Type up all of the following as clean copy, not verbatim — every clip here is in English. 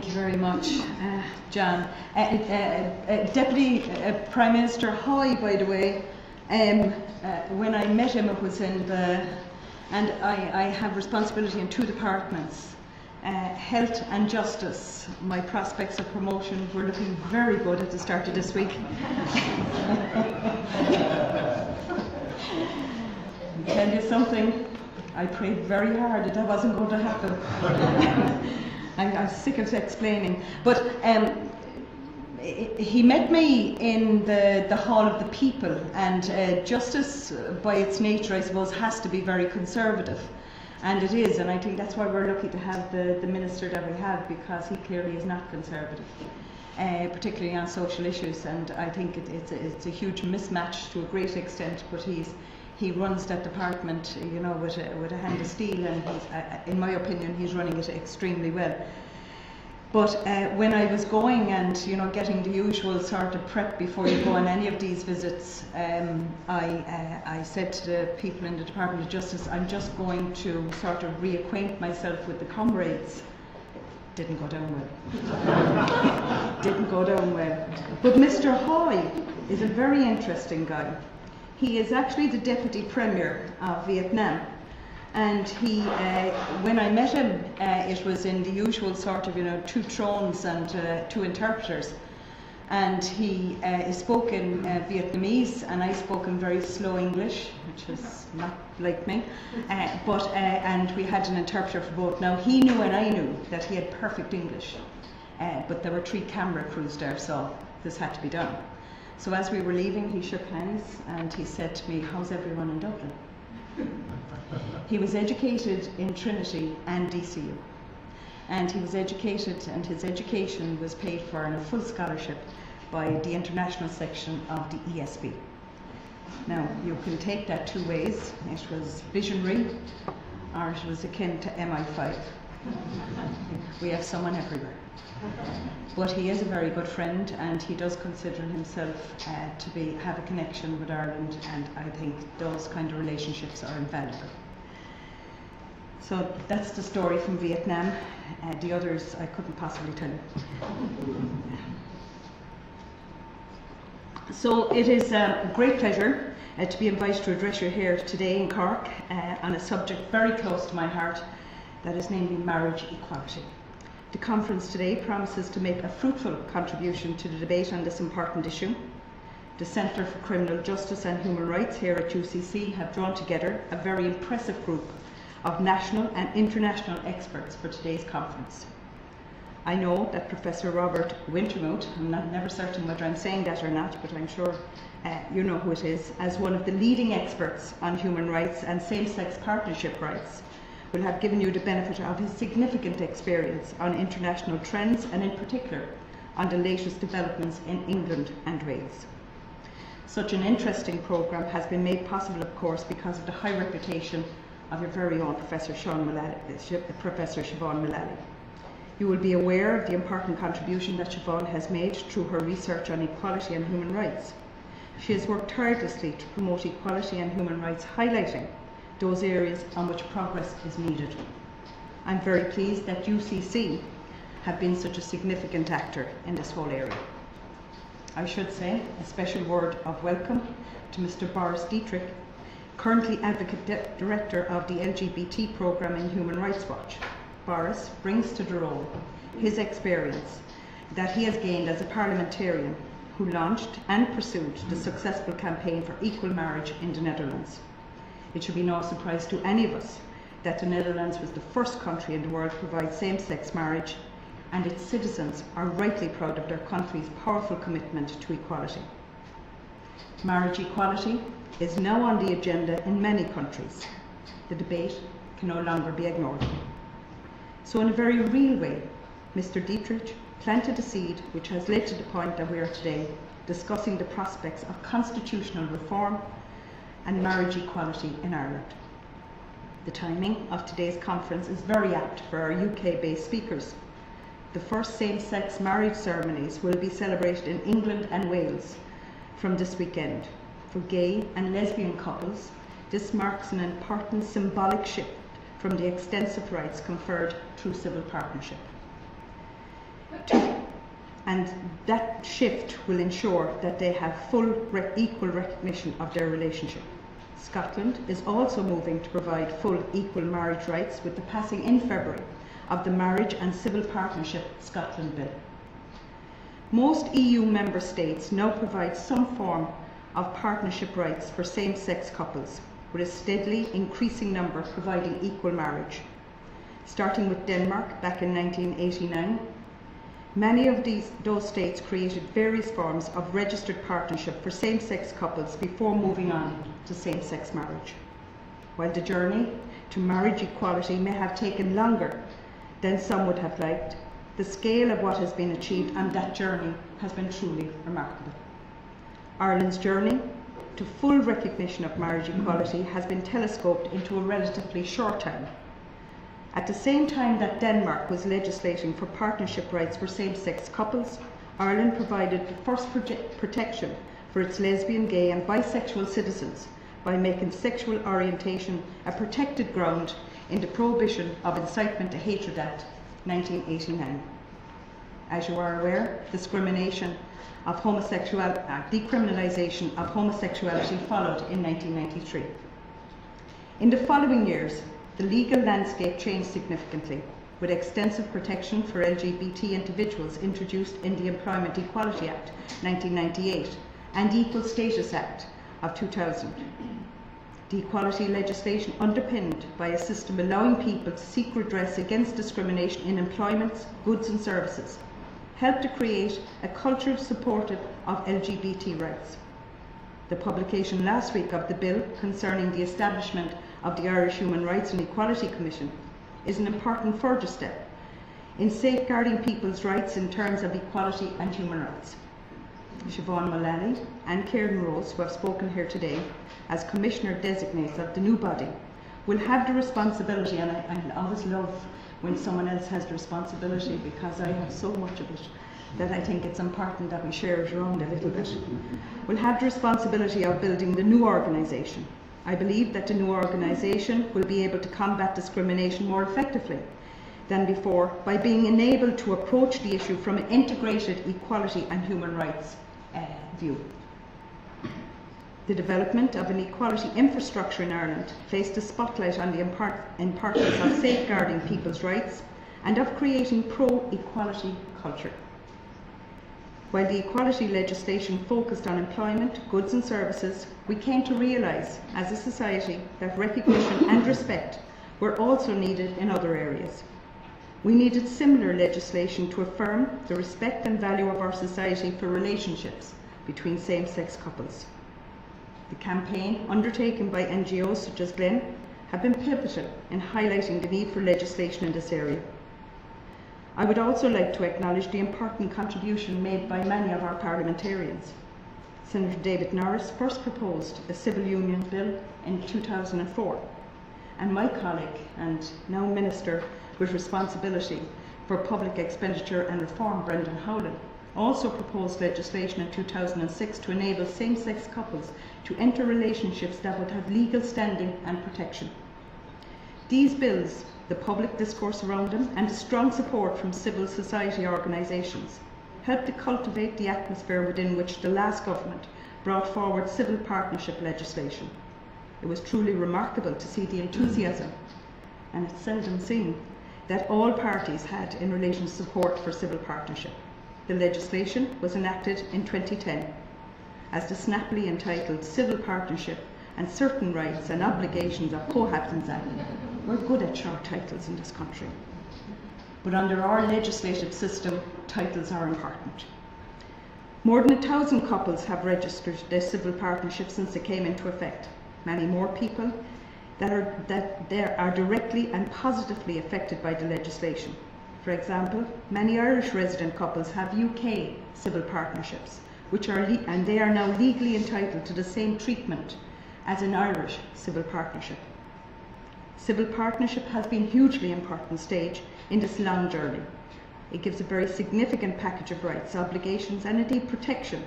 Thank you very much, John. Deputy Prime Minister Hoy, by the way, when I met him, it was in the, and I have responsibility in 2 departments, health and justice. My prospects of promotion were looking very good at the start of this week. I'll tell you something, I prayed very hard that wasn't going to happen. I'm sick of explaining, but he met me in the Hall of the People, and justice by its nature, I suppose, has to be very conservative, and it is, and I think that's why we're lucky to have the minister that we have, because he clearly is not conservative, particularly on social issues, and I think it's a huge mismatch to a great extent, but he runs that department, you know, with a hand of steel, and in my opinion, he's running it extremely well. But when I was going and, you know, getting the usual sort of prep before you go on any of these visits, I said to the people in the Department of Justice, I'm just going to sort of reacquaint myself with the comrades. Didn't go down well. Didn't go down well. But Mr. Hoy is a very interesting guy. He is actually the Deputy Premier of Vietnam, and he, when I met him, it was in the usual sort of, you know, 2 thrones and 2 interpreters, and he spoke in Vietnamese, and I spoke in very slow English, which is not like me, and we had an interpreter for both. Now he knew and I knew that he had perfect English, but there were 3 camera crews there, so this had to be done. So as we were leaving, he shook hands and he said to me, how's everyone in Dublin? He was educated in Trinity and DCU. And he was educated, and his education was paid for in a full scholarship by the international section of the ESB. Now, you can take that 2 ways. It was visionary, or it was akin to MI5. We have someone everywhere. But he is a very good friend, and he does consider himself to have a connection with Ireland, and I think those kind of relationships are invaluable. So that's the story from Vietnam. The others I couldn't possibly tell you. So it is a great pleasure to be invited to address you here today in Cork on a subject very close to my heart, that is namely marriage equality. The conference today promises to make a fruitful contribution to the debate on this important issue. The Centre for Criminal Justice and Human Rights here at UCC have drawn together a very impressive group of national and international experts for today's conference. I know that Professor Robert Wintermuth, I'm never certain whether I'm saying that or not, but I'm sure you know who it is, as one of the leading experts on human rights and same-sex partnership rights, will have given you the benefit of his significant experience on international trends, and in particular on the latest developments in England and Wales. Such an interesting programme has been made possible, of course, because of the high reputation of your very own Professor Siobhan Mullally. You will be aware of the important contribution that Siobhan has made through her research on equality and human rights. She has worked tirelessly to promote equality and human rights, highlighting those areas on which progress is needed. I'm very pleased that UCC have been such a significant actor in this whole area. I should say a special word of welcome to Mr. Boris Dietrich, currently Advocate Director of the LGBT programme in Human Rights Watch. Boris brings to the role his experience that he has gained as a parliamentarian who launched and pursued the successful campaign for equal marriage in the Netherlands. It should be no surprise to any of us that the Netherlands was the first country in the world to provide same-sex marriage, and its citizens are rightly proud of their country's powerful commitment to equality. Marriage equality is now on the agenda in many countries. The debate can no longer be ignored. So in a very real way, Mr. Dietrich planted a seed which has led to the point that we are today discussing the prospects of constitutional reform and marriage equality in Ireland. The timing of today's conference is very apt for our UK-based speakers. The first same-sex marriage ceremonies will be celebrated in England and Wales from this weekend. For gay and lesbian couples, this marks an important symbolic shift from the extensive rights conferred through civil partnership. and that shift will ensure that they have full equal recognition of their relationship. Scotland is also moving to provide full equal marriage rights with the passing in February of the Marriage and Civil Partnership Scotland Bill. Most EU member states now provide some form of partnership rights for same-sex couples, with a steadily increasing number providing equal marriage. Starting with Denmark back in 1989, many of those states created various forms of registered partnership for same-sex couples before moving on to same-sex marriage. While the journey to marriage equality may have taken longer than some would have liked, the scale of what has been achieved on that journey has been truly remarkable. Ireland's journey to full recognition of marriage equality has been telescoped into a relatively short time. At the same time that Denmark was legislating for partnership rights for same-sex couples, Ireland provided the first protection for its lesbian, gay and bisexual citizens by making sexual orientation a protected ground in the Prohibition of Incitement to Hatred Act 1989. As you are aware, decriminalisation of homosexuality followed in 1993. In the following years, the legal landscape changed significantly, with extensive protection for LGBT individuals introduced in the Employment Equality Act 1998 and Equal Status Act of 2000. The equality legislation, underpinned by a system allowing people to seek redress against discrimination in employment, goods and services, helped to create a culture supportive of LGBT rights. The publication last week of the bill concerning the establishment of the Irish Human Rights and Equality Commission is an important further step in safeguarding people's rights in terms of equality and human rights. Siobhan Mullally and Kieran Rose, who have spoken here today as Commissioner Designates of the new body, will have the responsibility, and I always love when someone else has the responsibility because I have so much of it that I think it's important that we share it around a little bit, will have the responsibility of building the new organisation. I believe that the new organisation will be able to combat discrimination more effectively than before by being enabled to approach the issue from an integrated equality and human rights view. The development of an equality infrastructure in Ireland placed a spotlight on the importance of safeguarding people's rights and of creating pro-equality culture. While the equality legislation focused on employment, goods and services, we came to realise as a society that recognition and respect were also needed in other areas. We needed similar legislation to affirm the respect and value of our society for relationships between same-sex couples. The campaign undertaken by NGOs such as Glen have been pivotal in highlighting the need for legislation in this area. I would also like to acknowledge the important contribution made by many of our parliamentarians. Senator David Norris first proposed a civil union bill in 2004, and my colleague and now Minister with responsibility for public expenditure and reform, Brendan Howlin, also proposed legislation in 2006 to enable same-sex couples to enter relationships that would have legal standing and protection. These bills, the public discourse around them and the strong support from civil society organisations helped to cultivate the atmosphere within which the last government brought forward civil partnership legislation. It was truly remarkable to see the enthusiasm, and it's seldom seen, that all parties had in relation to support for civil partnership. The legislation was enacted in 2010 as the snappily entitled Civil Partnership and Certain Rights and Obligations of Cohabitants Act. We're good at short titles in this country, but under our legislative system, titles are important. More than 1,000 couples have registered their civil partnership since it came into effect. Many more people that are directly and positively affected by the legislation. For example, many Irish resident couples have UK civil partnerships, and they are now legally entitled to the same treatment as an Irish civil partnership. Civil partnership has been a hugely important stage in this long journey. It gives a very significant package of rights, obligations and indeed protection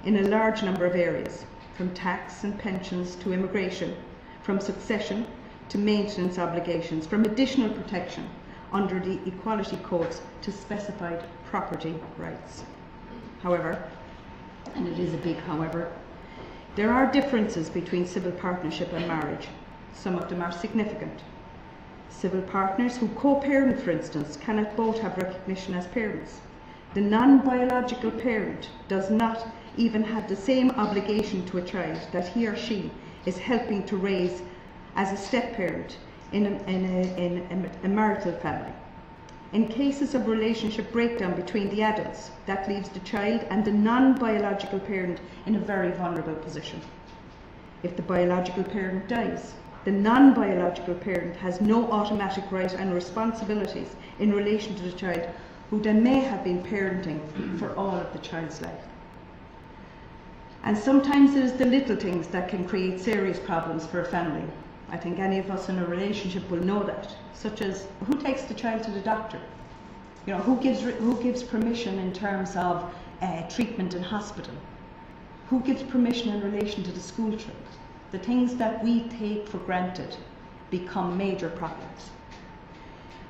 in a large number of areas, from tax and pensions to immigration, from succession to maintenance obligations, from additional protection under the equality codes to specified property rights. However, and it is a big however, there are differences between civil partnership and marriage. Some of them are significant. Civil partners who co-parent, for instance, cannot both have recognition as parents. The non-biological parent does not even have the same obligation to a child that he or she is helping to raise as a step-parent in a marital family. In cases of relationship breakdown between the adults, that leaves the child and the non-biological parent in a very vulnerable position. If the biological parent dies, the non-biological parent has no automatic right and responsibilities in relation to the child, who then may have been parenting for all of the child's life. And sometimes it is the little things that can create serious problems for a family. I think any of us in a relationship will know that, such as who takes the child to the doctor? You know, who gives permission in terms of treatment in hospital? Who gives permission in relation to the school trip? The things that we take for granted become major problems.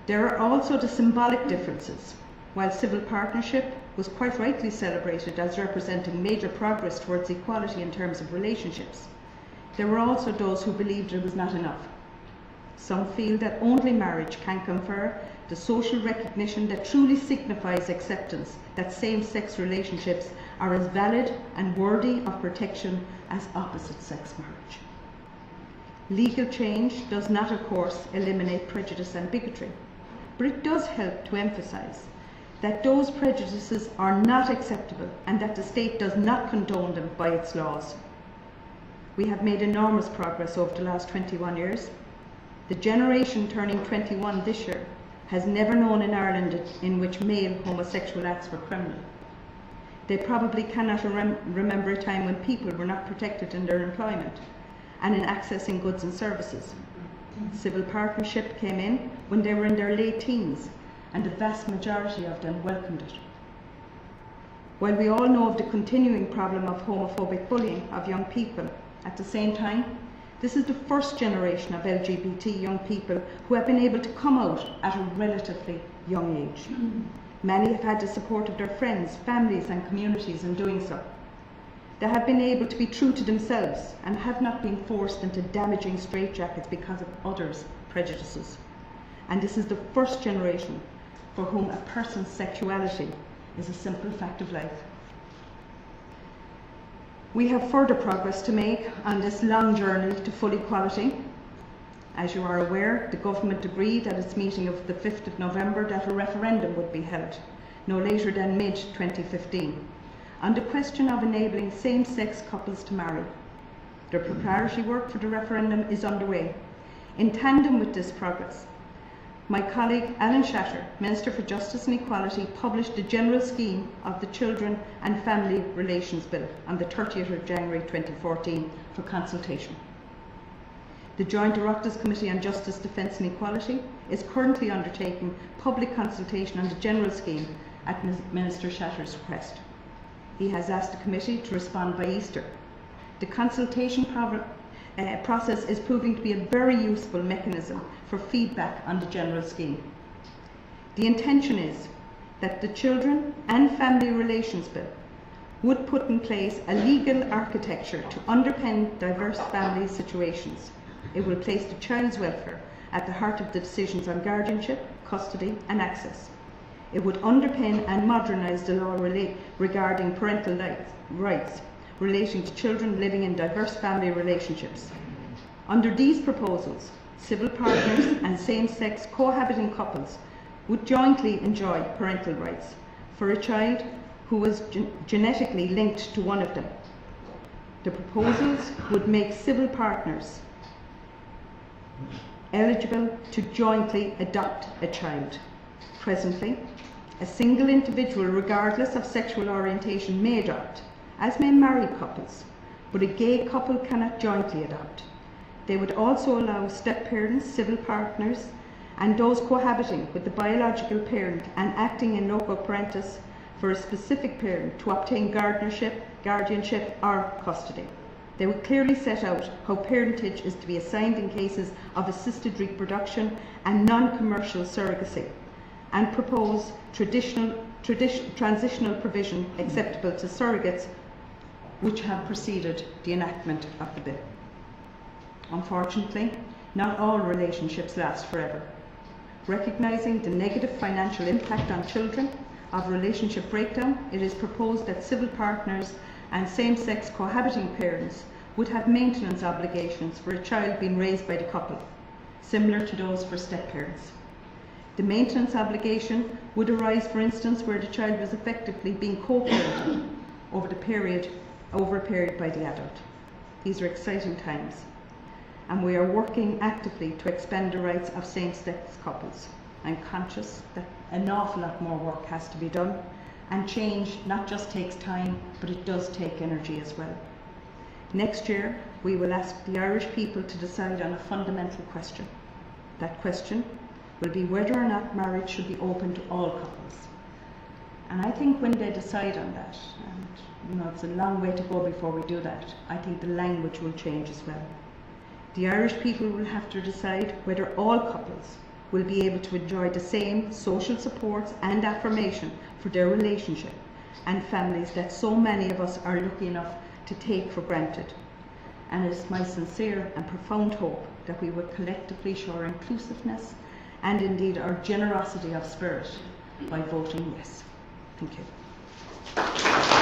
There are also the symbolic differences. While civil partnership was quite rightly celebrated as representing major progress towards equality in terms of relationships, there were also those who believed it was not enough. Some feel that only marriage can confer the social recognition that truly signifies acceptance that same-sex relationships are as valid and worthy of protection as opposite-sex marriage. Legal change does not, of course, eliminate prejudice and bigotry, but it does help to emphasise that those prejudices are not acceptable and that the state does not condone them by its laws. We have made enormous progress over the last 21 years. The generation turning 21 this year has never known in Ireland in which male homosexual acts were criminal. They probably cannot remember a time when people were not protected in their employment and in accessing goods and services. Civil partnership came in when they were in their late teens, and the vast majority of them welcomed it. While we all know of the continuing problem of homophobic bullying of young people, at the same time, this is the first generation of LGBT young people who have been able to come out at a relatively young age. Many have had the support of their friends, families and communities in doing so. They have been able to be true to themselves and have not been forced into damaging straitjackets because of others' prejudices. And this is the first generation for whom a person's sexuality is a simple fact of life. We have further progress to make on this long journey to full equality. As you are aware, the government agreed at its meeting of the 5th of November that a referendum would be held, no later than mid-2015, on the question of enabling same-sex couples to marry. The preparatory work for the referendum is underway. In tandem with this progress, my colleague Alan Shatter, Minister for Justice and Equality, published the general scheme of the Children and Family Relations Bill on the 30th of January 2014 for consultation. The Joint Oireachtas Committee on Justice, Defence and Equality is currently undertaking public consultation on the general scheme at Minister Shatter's request. He has asked the committee to respond by Easter. The consultation process is proving to be a very useful mechanism for feedback on the general scheme. The intention is that the Children and Family Relations Bill would put in place a legal architecture to underpin diverse family situations. It will place the child's welfare at the heart of the decisions on guardianship, custody and access. It would underpin and modernise the law regarding parental rights relating to children living in diverse family relationships. Under these proposals, civil partners and same-sex cohabiting couples would jointly enjoy parental rights for a child who was genetically linked to one of them. The proposals would make civil partners eligible to jointly adopt a child. Presently, a single individual, regardless of sexual orientation, may adopt, as may married couples, but a gay couple cannot jointly adopt. They would also allow step-parents, civil partners, and those cohabiting with the biological parent and acting in loco parentis for a specific parent to obtain guardianship or custody. They would clearly set out how parentage is to be assigned in cases of assisted reproduction and non-commercial surrogacy, and propose traditional transitional provision acceptable to surrogates which have preceded the enactment of the bill. Unfortunately, not all relationships last forever. Recognising the negative financial impact on children of relationship breakdown, it is proposed that civil partners and same-sex cohabiting parents would have maintenance obligations for a child being raised by the couple, similar to those for step-parents. The maintenance obligation would arise, for instance, where the child was effectively being co-parented over a period by the adult. These are exciting times, and we are working actively to expand the rights of same-sex couples. I'm conscious that an awful lot more work has to be done, and change not just takes time, but it does take energy as well. Next year, we will ask the Irish people to decide on a fundamental question. That question will be whether or not marriage should be open to all couples. And I think when they decide on that, and it's a long way to go before we do that, I think the language will change as well. The Irish people will have to decide whether all couples will be able to enjoy the same social supports and affirmation for their relationship and families that so many of us are lucky enough to take for granted. And it is my sincere and profound hope that we will collectively show our inclusiveness and indeed our generosity of spirit by voting yes. Thank you.